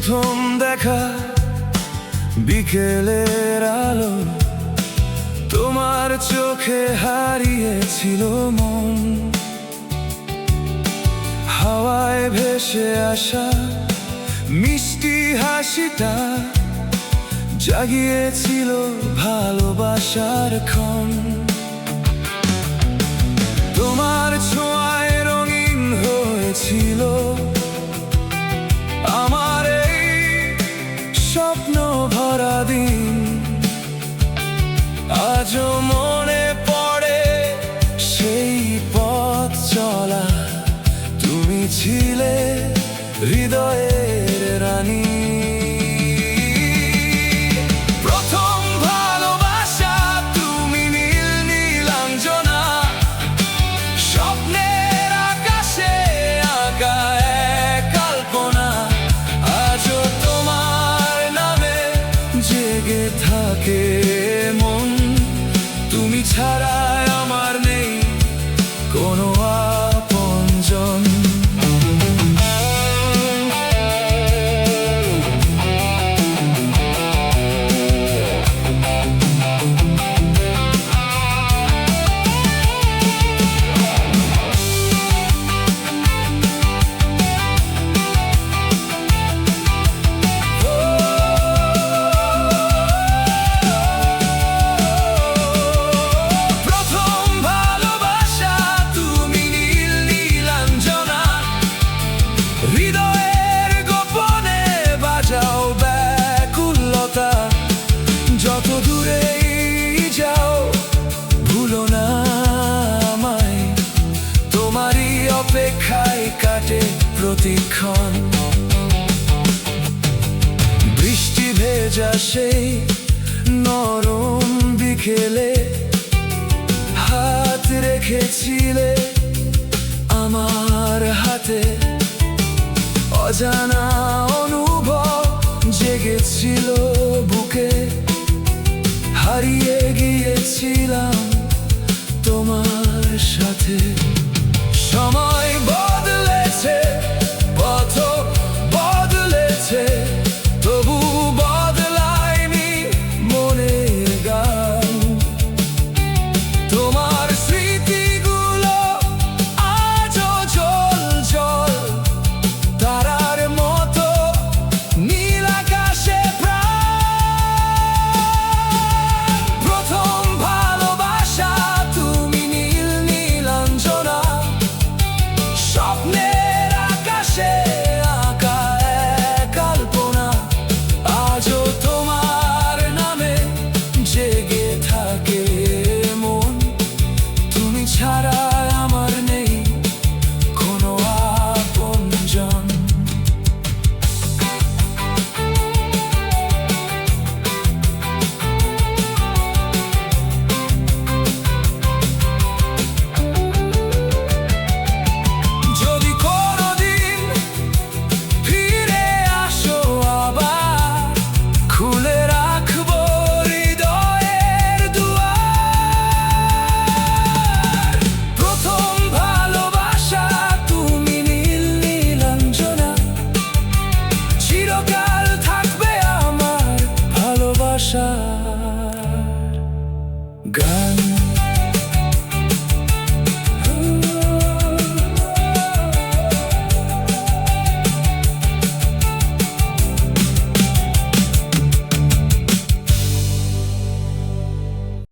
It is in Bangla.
প্রথম দেখা বিকেলের আলো, তোমার চোখে হারিয়েছিল মন। হাওয়ায় ভেসে আসা মিষ্টি হাসিটা জাগিয়েছিল ভালোবাসার ক্ষণ। তোমার ছোঁয়ায় রঙিন হয়েছিল আমার এই স্বপ্ন ভরা দিন। আজও মনে পড়ে সেই পথ চলা, তুমি ছিলে হৃদয়ের রানী। প্রথম ভালোবাসা তুমি নীল নীলাঞ্জনা, স্বপ্নের আকাশে আঁকা এক কল্পনা। আজও তোমার নামে জেগে থাকে মন, তুমি ছাড়া আমার নেই কোনো আপনজন। হৃদয়ের গোপনে বাজাও ব্যাকুলতা, যত দূরেই যাও ভুলো না আমায়। তোমারই অপেক্ষায় কাটে প্রতিক্ষণ। বৃষ্টি ভেজা সেই নরম বিকেলে হাত রেখেছিলে আমার হাতে। অজানা অনুভব জেগেছিল বুকে, হারিয়ে গিয়েছিলাম তোমার সাথে। সময় বদলেছে, পথ বদলেছে, তবু বদলায়নি মনের গান। তোমার স্মৃতিগুলো আজও জল জল তারার মতো নীল আকাশে প্রাণ। প্রথম ভালোবাসা তুমি নীল নীলাঞ্জনা, স্বপ্নের আকাশে আঁকা এক কল্পনা। আজও তোমার নামে জেগে থাকে মন, তুমি ছাড়া আমার নেই কোনো আপনজন। যদি কোনোদিন ফিরে আসো আবার, খুলে রাখবো হৃদয়ের দুয়ার। প্রথম ভালোবাসা তুমি নীল নীলাঞ্জনা, চিরকাল থাকবে আমার ভালোবাসার গান।